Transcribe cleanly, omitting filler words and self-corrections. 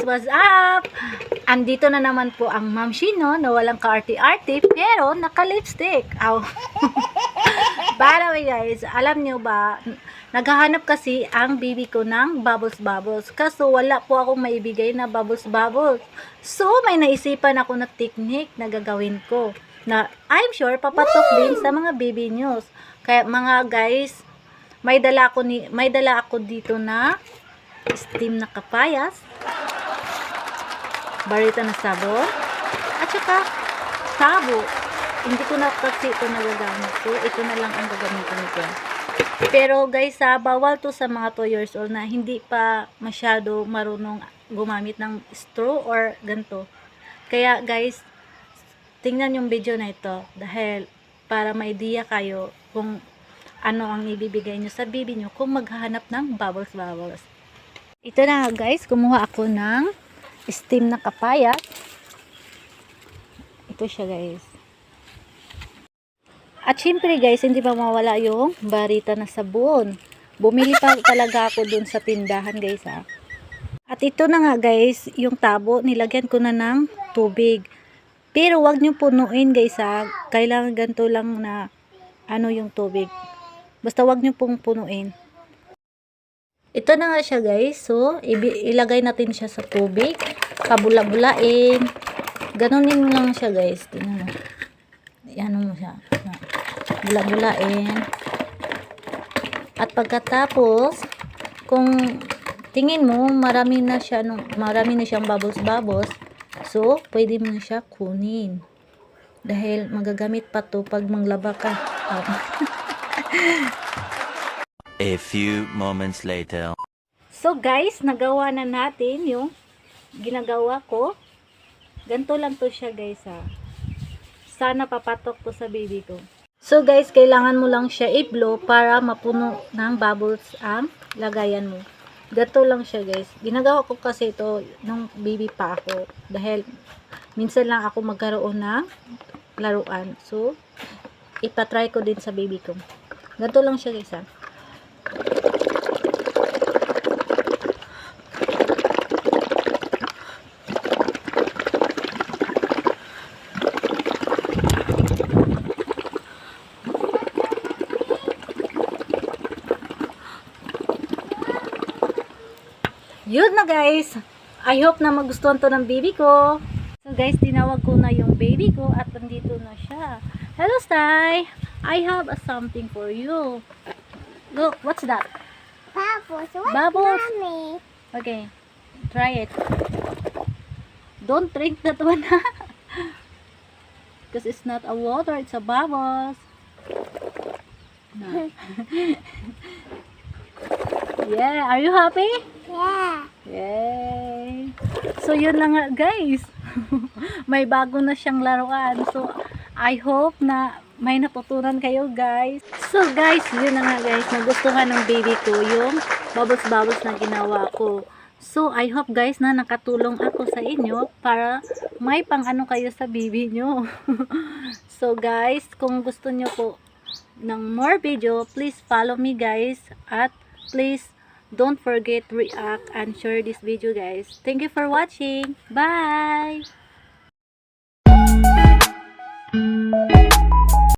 what's up? Andito na naman po ang Ma'am Shino na walang ka-arty-arty pero naka-lipstick. Ow. By the way guys, alam nyo ba, naghahanap kasi ang baby ko ng bubbles. Kaso wala po akong maibigay na bubbles. So may naisipan ako na technique na gagawin ko. Na I'm sure papatok din sa mga baby news. Kaya mga guys, may dala ako dito na steam na kapayas, barita na sabon, at saka sabo. Hindi ko na kasi ito nagagamit. So, ito na lang ang gagamitin ko. Pero guys, bawal to sa mga 2 years old na hindi pa masyado marunong gumamit ng straw or ganto. Kaya guys, tingnan yung video na ito dahil para may idea kayo kung ano ang ibibigay nyo sa baby nyo kung maghahanap ng bubbles. Ito na guys, kumuha ako ng steam na kapayas. Ito siya guys. At syempre guys, hindi pa mawala yung barita na sabon. Bumili pa talaga ako dun sa tindahan guys ha. At ito na nga guys, yung tabo, nilagyan ko na ng tubig. Pero wag nyo punuin guys ha. Kailangan ganito lang na yung tubig. Basta wag nyo pong punuin. Ito na nga siya guys. So, ilagay natin siya sa tubig. Pabula-bulain. Ganunin mo lang siya guys. Tingnan mo. Ano mo siya. Bula-bulain. At pagkatapos, kung tingin mo, marami na siyang bubbles. So, pwede mo na siya kunin. Dahil magagamit pa to pag manglaba ka. A few moments later. So guys, nagawa na natin yung ginagawa ko. Ganito lang to siya guys ha. Sana papatok to sa baby ko. So guys, kailangan mo lang siya i-blow para mapuno ng bubbles ang lagayan mo. Ganito lang siya guys. Ginagawa ko kasi ito nung baby pa ako. Dahil minsan lang ako magkaroon ng laruan. So, ipatry ko din sa baby ko. Ganito lang siya guys ha. Yun na guys. I hope na magustuhan to ng baby ko. So guys, tinawag ko na yung baby ko at nandito na siya. Hello Sty! I have something for you. Look, what's that? Bubbles. What's Bubbles. Mommy? Okay, try it. Don't drink that one. Because it's not a water, it's a bubbles. No. Yeah, are you happy? Yeah. Yay! So, yun na nga guys. May bago na siyang laruan. So, I hope na may natutunan kayo guys. So guys, yun na nga guys. Nagustuhan ng baby ko yung bubbles na ginawa ko. So, I hope guys na nakatulong ako sa inyo para may pang-ano kayo sa baby nyo. So guys, kung gusto nyo po ng more video, please follow me guys. At please, don't forget to react and share this video guys. Thank you for watching. Bye!